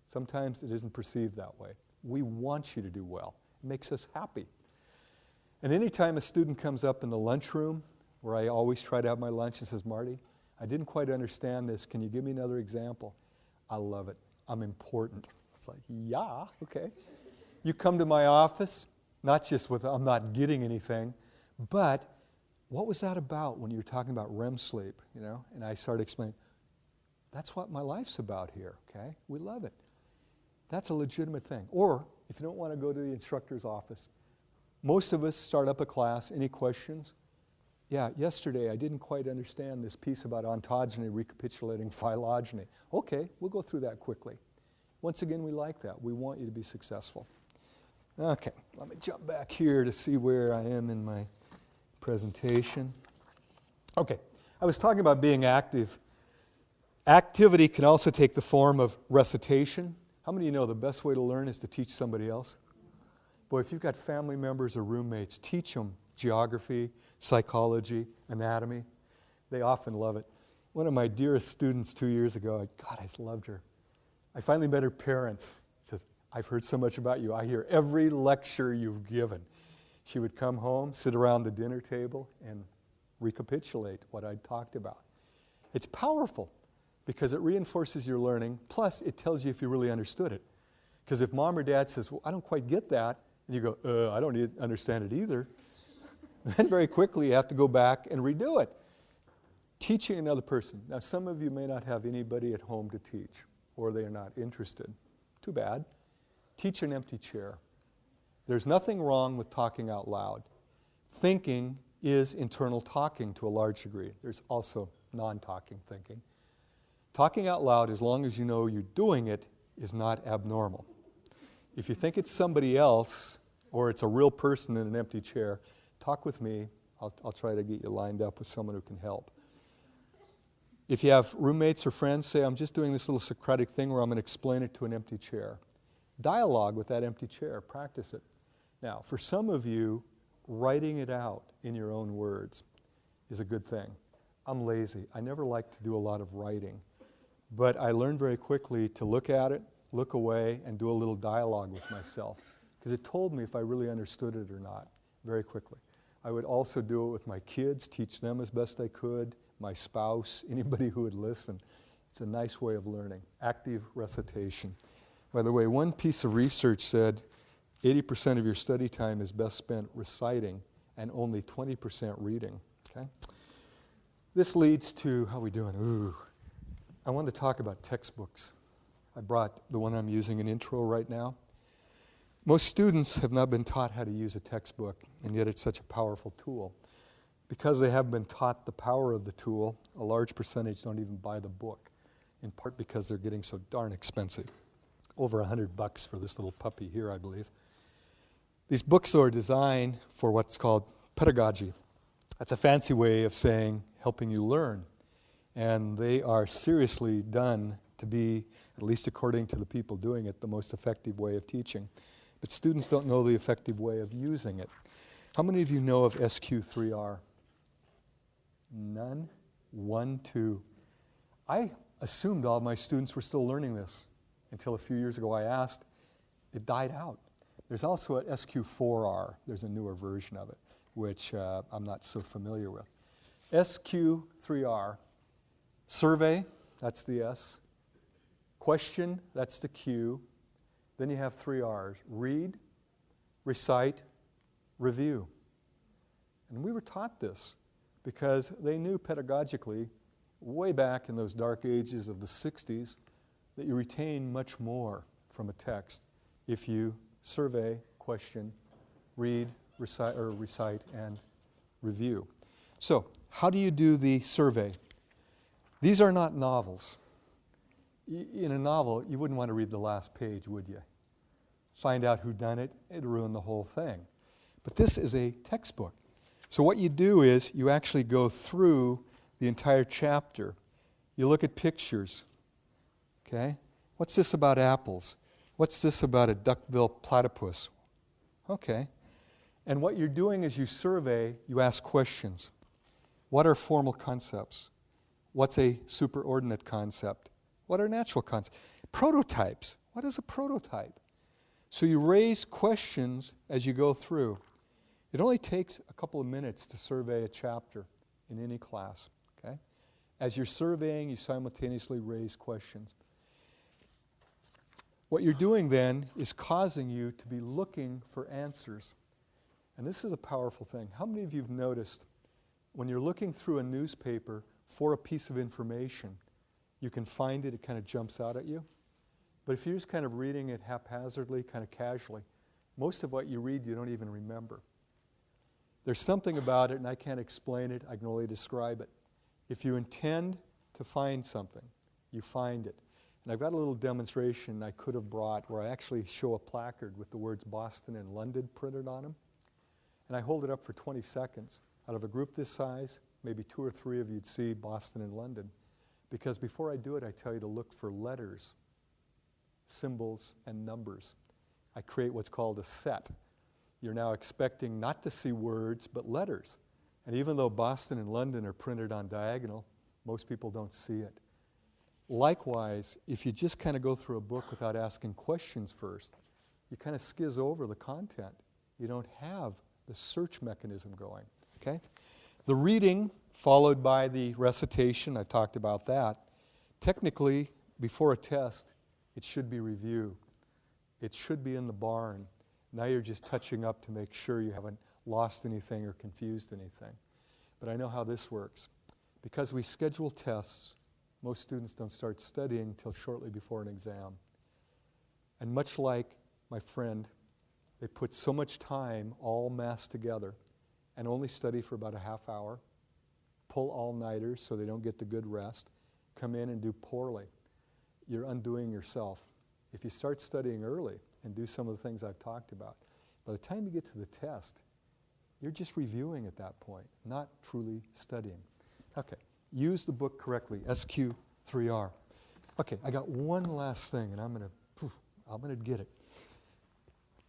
Sometimes it isn't perceived that way. We want you to do well. It makes us happy. And anytime a student comes up in the lunchroom, where I always try to have my lunch, and says, Marty, I didn't quite understand this. Can you give me another example? I love it. I'm important. It's like, yeah, okay. You come to my office, not just with I'm not getting anything, but what was that about when you were talking about REM sleep, you know? And I started explaining, that's what my life's about here, okay? We love it. That's a legitimate thing. Or if you don't want to go to the instructor's office, most of us start up a class. Any questions? Yeah, yesterday I didn't quite understand this piece about ontogeny recapitulating phylogeny. Okay, we'll go through that quickly. Once again, we like that. We want you to be successful. Okay, let me jump back here to see where I am in my presentation. Okay, I was talking about being active. Activity can also take the form of recitation. How many of you know the best way to learn is to teach somebody else? Boy, if you've got family members or roommates, teach them geography, psychology, anatomy. They often love it. One of my dearest students 2 years ago, God, I just loved her. I finally met her parents. She says, I've heard so much about you. I hear every lecture you've given. She would come home, sit around the dinner table, and recapitulate what I'd talked about. It's powerful because it reinforces your learning, plus it tells you if you really understood it. Because if mom or dad says, well, I don't quite get that, and you go, I don't understand it either, then very quickly you have to go back and redo it. Teaching another person. Now, some of you may not have anybody at home to teach, or they are not interested. Too bad. Teach an empty chair. There's nothing wrong with talking out loud. Thinking is internal talking to a large degree. There's also non-talking thinking. Talking out loud, as long as you know you're doing it, is not abnormal. If you think it's somebody else, or it's a real person in an empty chair, talk with me. I'll try to get you lined up with someone who can help. If you have roommates or friends, say, I'm just doing this little Socratic thing where I'm going to explain it to an empty chair. Dialogue with that empty chair. Practice it. Now, for some of you, writing it out in your own words is a good thing. I'm lazy. I never like to do a lot of writing. But I learned very quickly to look at it, look away, and do a little dialogue with myself. Because it told me if I really understood it or not, very quickly. I would also do it with my kids, teach them as best I could, my spouse, anybody who would listen. It's a nice way of learning. Active recitation. By the way, one piece of research said 80% of your study time is best spent reciting and only 20% reading. Okay? This leads to, how are we doing? Ooh. I want to talk about textbooks. I brought the one I'm using in intro right now. Most students have not been taught how to use a textbook, and yet it's such a powerful tool. Because they haven't been taught the power of the tool, a large percentage don't even buy the book, in part because they're getting so darn expensive. Over $100 for this little puppy here, I believe. These books are designed for what's called pedagogy. That's a fancy way of saying helping you learn. And they are seriously done to be, at least according to the people doing it, the most effective way of teaching. But students don't know the effective way of using it. How many of you know of SQ3R? None? 1, 2. I assumed all of my students were still learning this until a few years ago I asked. It died out. There's also a SQ4R. There's a newer version of it, which I'm not so familiar with. SQ3R. Survey, that's the S. Question, that's the Q. Then you have 3 R's. Read, recite, review. And we were taught this because they knew pedagogically, way back in those dark ages of the 60s, that you retain much more from a text if you survey, question, read, recite, and review. So, how do you do the survey? These are not novels. In a novel, you wouldn't want to read the last page, would you? Find out who done it, it'd ruin the whole thing. But this is a textbook. So what you do is you actually go through the entire chapter. You look at pictures. Okay? What's this about apples? What's this about a duck-bill platypus? Okay. And what you're doing is you survey, you ask questions. What are formal concepts? What's a superordinate concept? What are natural concepts? Prototypes. What is a prototype? So you raise questions as you go through. It only takes a couple of minutes to survey a chapter in any class. Okay? As you're surveying, you simultaneously raise questions. What you're doing then is causing you to be looking for answers. And this is a powerful thing. How many of you have noticed when you're looking through a newspaper for a piece of information, you can find it, it kind of jumps out at you? But if you're just kind of reading it haphazardly, kind of casually, most of what you read you don't even remember. There's something about it, and I can't explain it, I can only describe it. If you intend to find something, you find it. And I've got a little demonstration I could have brought where I actually show a placard with the words Boston and London printed on them. And I hold it up for 20 seconds. Out of a group this size, maybe 2 or 3 of you'd see Boston and London. Because before I do it, I tell you to look for letters, symbols, and numbers. I create what's called a set. You're now expecting not to see words, but letters. And even though Boston and London are printed on diagonal, most people don't see it. Likewise, if you just kind of go through a book without asking questions first, you kind of skizz over the content. You don't have the search mechanism going, okay? The reading followed by the recitation, I talked about that. Technically, before a test, it should be review. It should be in the barn. Now you're just touching up to make sure you haven't lost anything or confused anything. But I know how this works. Because we schedule tests, most students don't start studying until shortly before an exam. And much like my friend, they put so much time all massed together and only study for about a half hour, pull all-nighters so they don't get the good rest, come in and do poorly. You're undoing yourself. If you start studying early and do some of the things I've talked about, by the time you get to the test, you're just reviewing at that point, not truly studying. Okay, use the book correctly, SQ3R. Okay, I got one last thing, and I'm gonna get it.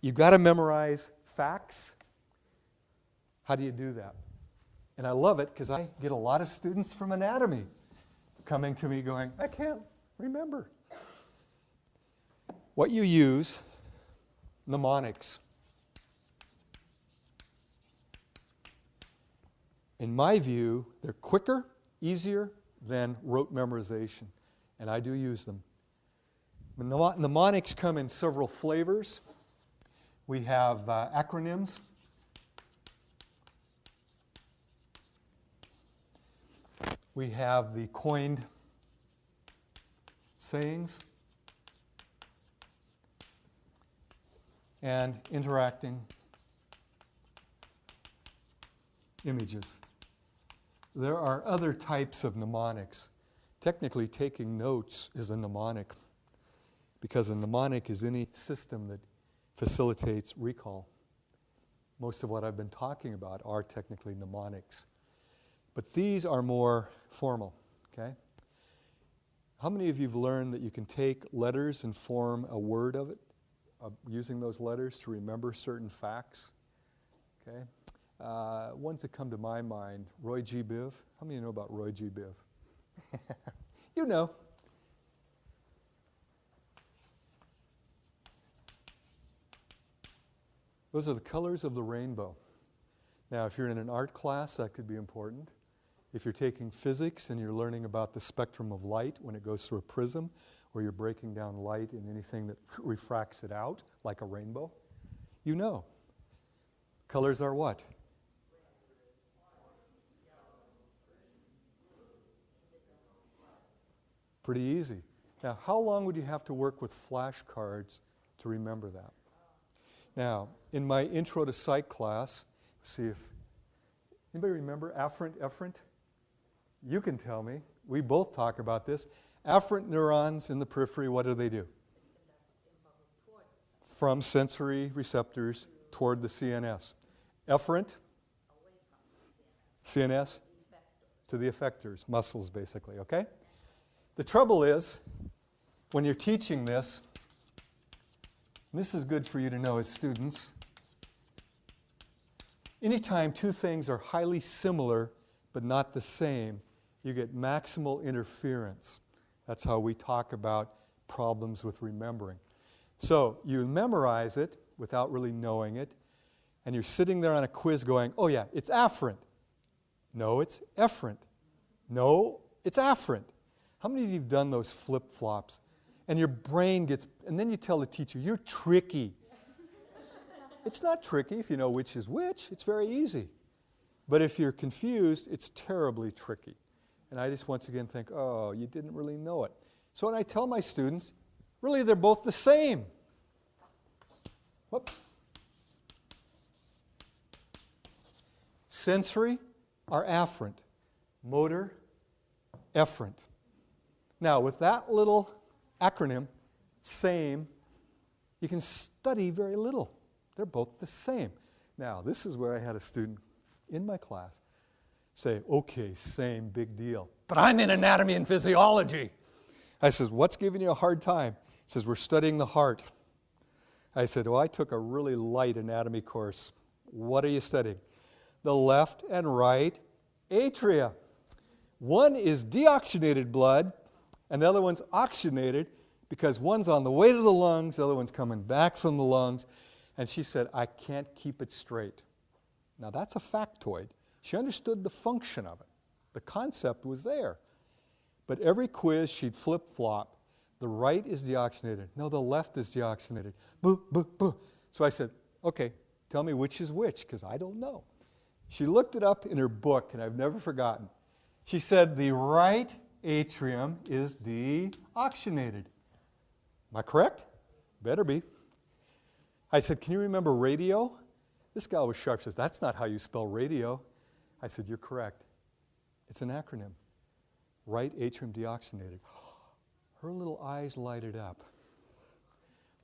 You've got to memorize facts. How do you do that? And I love it because I get a lot of students from anatomy coming to me going, I can't remember. What you use, mnemonics. In my view, they're quicker, easier than rote memorization, and I do use them. Mnemonics come in several flavors. We have acronyms. We have the coined sayings and interacting images. There are other types of mnemonics. Technically, taking notes is a mnemonic because a mnemonic is any system that facilitates recall. Most of what I've been talking about are technically mnemonics. But these are more formal, okay? How many of you have learned that you can take letters and form a word of it, using those letters to remember certain facts? Okay? Ones that come to my mind, Roy G. Biv. How many know about Roy G. Biv? You know. Those are the colors of the rainbow. Now, if you're in an art class, that could be important. If you're taking physics and you're learning about the spectrum of light when it goes through a prism, or you're breaking down light in anything that refracts it out, like a rainbow, you know. Colors are what? Pretty easy. Now, how long would you have to work with flashcards to remember that? Now, in my intro to psych class, see if anybody remember afferent, efferent? You can tell me. We both talk about this. Afferent neurons in the periphery, what do? Impulses towards the center, From sensory receptors toward the CNS. Efferent, away from the CNS, effector. to the effectors, muscles basically, okay? The trouble is, when you're teaching this, and this is good for you to know as students, anytime two things are highly similar but not the same, you get maximal interference. That's how we talk about problems with remembering. So you memorize it without really knowing it, and you're sitting there on a quiz going, oh yeah, it's afferent. No, it's efferent. No, it's afferent. How many of you have done those flip-flops? And your brain gets, and then you tell the teacher, you're tricky. It's not tricky if you know which is which. It's very easy. But if you're confused, it's terribly tricky. And I just once again think, oh, you didn't really know it. So when I tell my students, really they're both the same. Whoop. Sensory are afferent. Motor, efferent. Now with that little acronym, SAME, you can study very little. They're both the same. Now, this is where I had a student in my class say, okay, same, big deal. But I'm in anatomy and physiology. I says, what's giving you a hard time? He says, we're studying the heart. I said, well, I took a really light anatomy course. What are you studying? The left and right atria. One is deoxygenated blood, and the other one's oxygenated because one's on the way to the lungs, the other one's coming back from the lungs. And she said, I can't keep it straight. Now that's a factoid. She understood the function of it. The concept was there. But every quiz she'd flip-flop. The right is deoxygenated. No, the left is deoxygenated. Boo, boo, boo. So I said, okay, tell me which is which, because I don't know. She looked it up in her book, and I've never forgotten. She said, the right atrium is deoxygenated. Am I correct? Better be. I said, can you remember radio? This guy was sharp, says, that's not how you spell radio. I said, you're correct. It's an acronym. Right atrium deoxygenated. Her little eyes lighted up.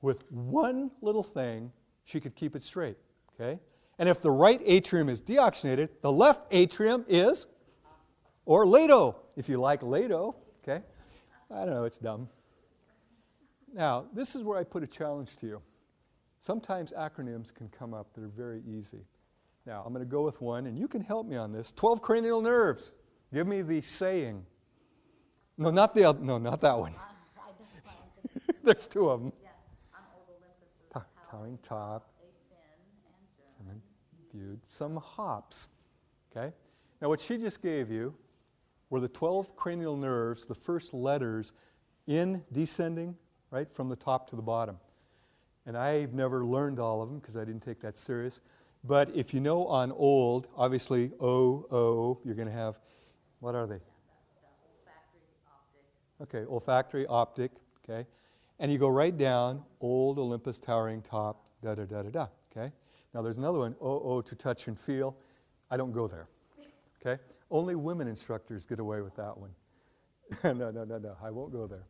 With one little thing, she could keep it straight, okay? And if the right atrium is deoxygenated, the left atrium is, or LATO, if you like LATO, okay? I don't know, it's dumb. Now, this is where I put a challenge to you. Sometimes acronyms can come up that are very easy. Now, I'm going to go with one, and you can help me on this. 12 cranial nerves. Give me the saying. No, not the other, no, not that one. There's two of them. Yeah, on old Olympus' Towering top, a fin and germ. viewed, some hops. Okay? Now, what she just gave you were the 12 cranial nerves, the first letters in descending, right, from the top to the bottom. And I've never learned all of them because I didn't take that serious. But if you know on old, obviously O, O, you're going to have, what are they? The olfactory, optic. Okay, olfactory, optic, okay? And you go right down, old Olympus, towering top, da-da-da-da-da, okay? Now there's another one, O, to touch and feel. I don't go there, okay? Only women instructors get away with that one. No, I won't go there.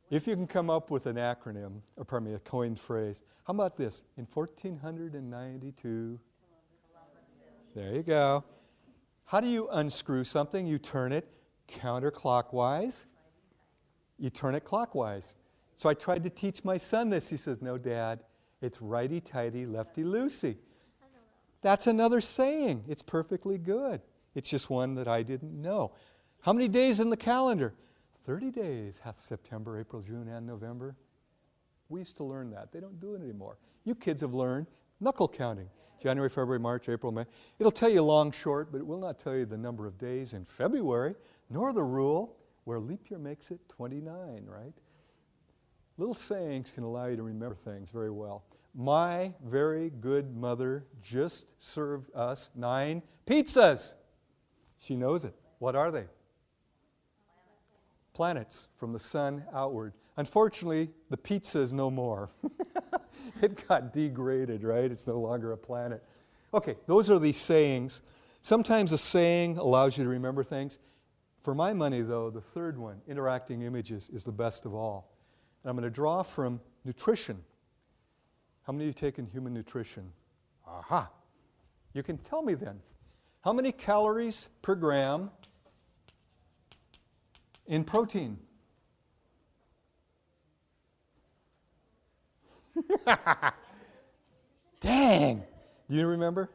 If you can come up with an acronym, or pardon me, a coined phrase, how about this? In 1492, there you go. How do you unscrew something? You turn it counterclockwise. You turn it clockwise. So I tried to teach my son this. He says, no, Dad, it's righty-tighty, lefty-loosey. That's another saying. It's perfectly good. It's just one that I didn't know. How many days in the calendar? 30 days hath September, April, June, and November. We used to learn that. They don't do it anymore. You kids have learned knuckle counting. January, February, March, April, May. It'll tell you long, short, but it will not tell you the number of days in February, nor the rule where leap year makes it 29, right? Little sayings can allow you to remember things very well. My very good mother just served us 9 pizzas. She knows it. What are they? Planets from the sun outward. Unfortunately, the pizza is no more. It got degraded, right? It's no longer a planet. Okay, those are the sayings. Sometimes a saying allows you to remember things. For my money, though, the third one, interacting images, is the best of all. And I'm going to draw from nutrition. How many of you taken human nutrition? Aha! You can tell me then. How many calories per gram in protein? Dang! Do you remember?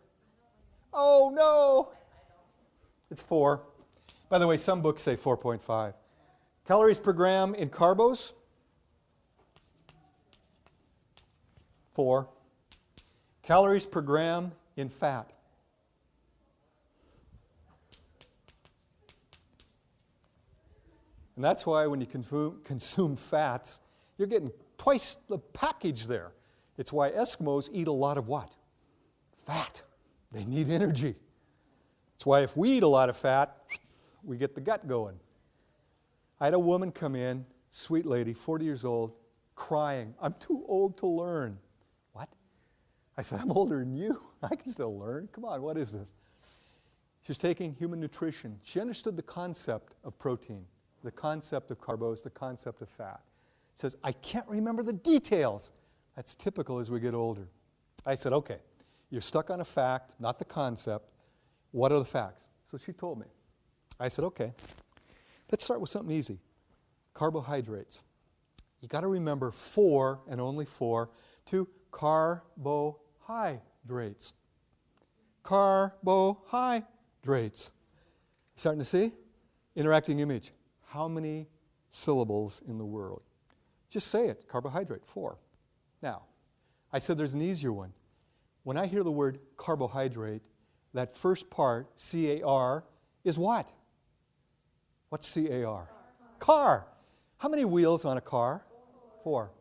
Oh, no! It's 4. By the way, some books say 4.5. Calories per gram in carbos? 4. Calories per gram in fat? And that's why when you consume fats, you're getting twice the package there. It's why Eskimos eat a lot of what? Fat. They need energy. It's why if we eat a lot of fat, we get the gut going. I had a woman come in, sweet lady, 40 years old, crying, "I'm too old to learn." What? I said, "I'm older than you. I can still learn. Come on, what is this?" She was taking human nutrition. She understood the concept of protein, the concept of carbos, the concept of fat. Says, "I can't remember the details." That's typical as we get older. I said, "Okay, you're stuck on a fact, not the concept. What are the facts?" So she told me. I said, "Okay, let's start with something easy. Carbohydrates. You got to remember 4 and only 4 to carbohydrates. Carbohydrates. Starting to see? Interacting image. How many syllables in the world? Just say it. Carbohydrate, 4. Now, I said there's an easier one. When I hear the word carbohydrate, that first part, C-A-R, is what? What's C-A-R? Car. How many wheels on a car? 4.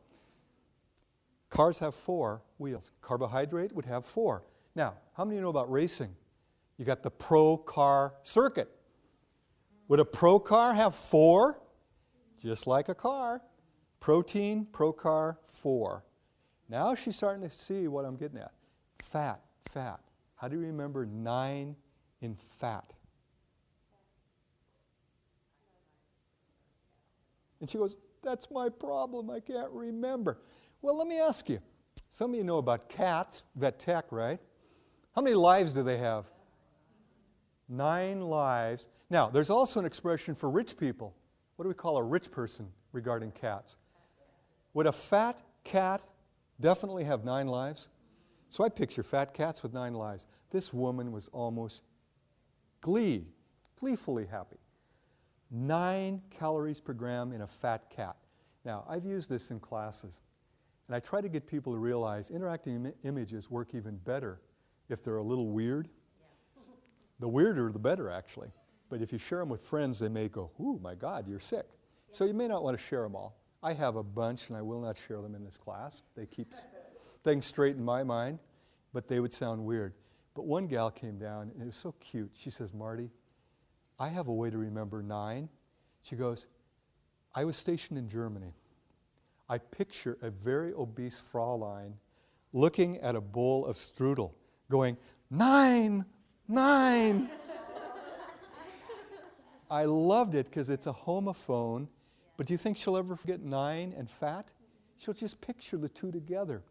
Cars have 4 wheels. Carbohydrate would have 4. Now, how many know about racing? You got the pro car circuit. Would a pro car have 4? Just like a car. Protein, pro car, 4. Now she's starting to see what I'm getting at. Fat, fat. How do you remember 9 in fat? And she goes, "That's my problem. I can't remember." Well, let me ask you. Some of you know about cats, vet tech, right? How many lives do they have? 9 lives. Now, there's also an expression for rich people. What do we call a rich person regarding cats? Would a fat cat definitely have 9 lives? So I picture fat cats with 9 lives. This woman was almost gleefully happy. 9 calories per gram in a fat cat. Now, I've used this in classes, and I try to get people to realize interacting images work even better if they're a little weird. The weirder, the better, actually. But if you share them with friends, they may go, "Ooh, my God, you're sick." So you may not want to share them all. I have a bunch, and I will not share them in this class. They keep things straight in my mind, but they would sound weird. But one gal came down, and it was so cute. She says, "Marty, I have a way to remember 9. She goes, "I was stationed in Germany. I picture a very obese Fraulein looking at a bowl of strudel, going, 9, 9. I loved it because it's a homophone, but do you think she'll ever forget 9 and fat? She'll just picture the two together.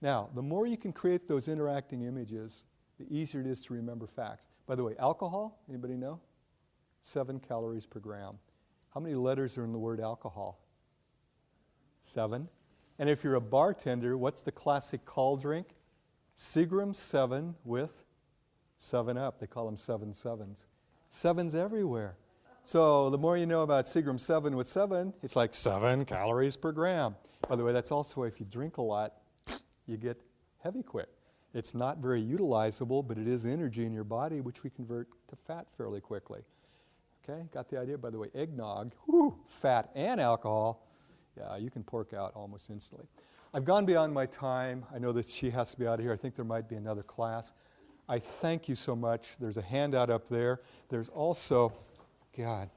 Now, the more you can create those interacting images, the easier it is to remember facts. By the way, alcohol, anybody know? 7 calories per gram. How many letters are in the word alcohol? 7. And if you're a bartender, what's the classic call drink? Seagram 7 with 7-Up. They call them 7 sevens. 7's everywhere. So the more you know about Seagram 7 with 7, it's like 7 calories per gram. By the way, that's also why if you drink a lot, you get heavy quick. It's not very utilizable, but it is energy in your body, which we convert to fat fairly quickly. Okay, got the idea? By the way, eggnog, fat and alcohol, yeah, you can pork out almost instantly. I've gone beyond my time. I know that she has to be out of here. I think there might be another class. I thank you so much. There's a handout up there. There's also, God,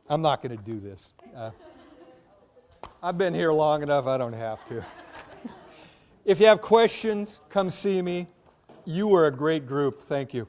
I'm not going to do this. I've been here long enough, I don't have to. If you have questions, come see me. You were a great group. Thank you.